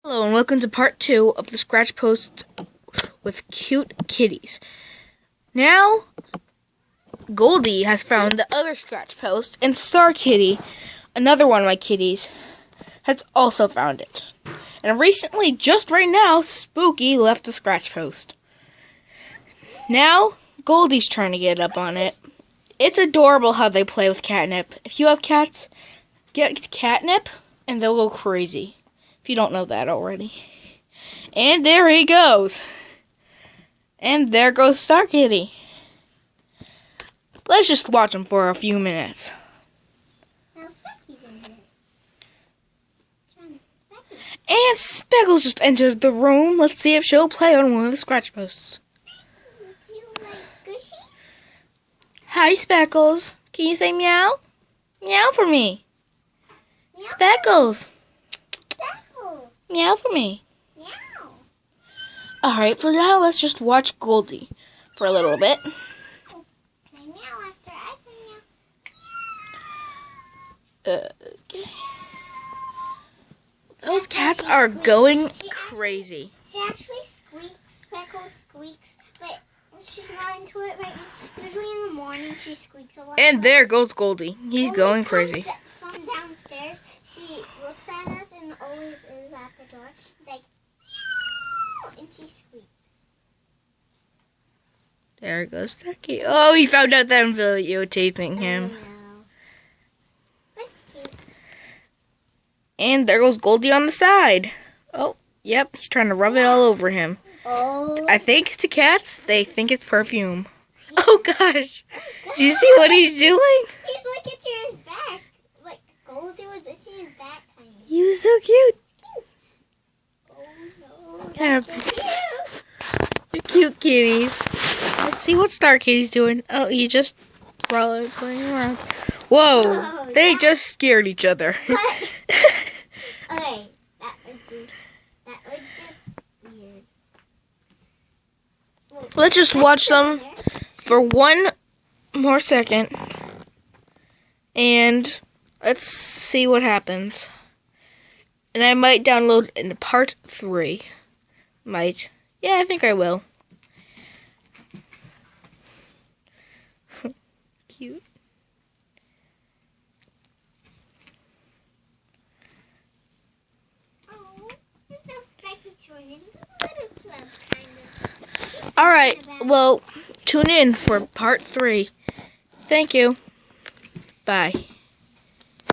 Hello and welcome to part 2 of the Scratch Post with Cute Kitties. Now, Goldie has found the other Scratch Post, and Star Kitty, another one of my kitties, has also found it. And recently, just right now, Spooky left the Scratch Post. Now, Goldie's trying to get up on it. It's adorable how they play with catnip. If you have cats, get catnip and they'll go crazy. If you don't know that already. And there he goes. And there goes Star Kitty. Let's just watch him for a few minutes. And Speckles just entered the room. Let's see if she'll play on one of the Scratch Posts. Hi, Speckles. Can you say meow? Meow for me. Meow. Speckles. Speckles. Meow for me. Meow. Alright, for now, let's just watch Goldie for a little bit. Meow after I say meow. Okay. Those cats are going crazy. She actually squeaks. Speckles squeaks, but she's not into it right now. Usually in the morning she squeaks a lot. And there goes Goldie. He's going crazy. From downstairs, she looks at us and always is at the door. It's like, meow, and she squeaks. There goes Ducky. Oh, he found out that I'm videotaping him. That's cute. And there goes Goldie on the side. Oh, yep, he's trying to rub it all over him. Oh. I think to cats, they think it's perfume. Oh gosh. Do you see what he's doing? He's like itching his back. Like Goldie was itching his back. You're so cute. Oh no. Yeah. That's so cute. You're cute kitties. Let's see what Star Kitty's doing. Oh, he just going around. Whoa, Oh, they just scared each other. What? Okay, that was just weird. Well, Let's just watch them for one more second. And let's see what happens. And I might download in part 3. Might. Yeah, I think I will. Cute. Oh, it's so spiky turning. Little club, kind of. Alright, well, tune in for part 3. Thank you. Bye.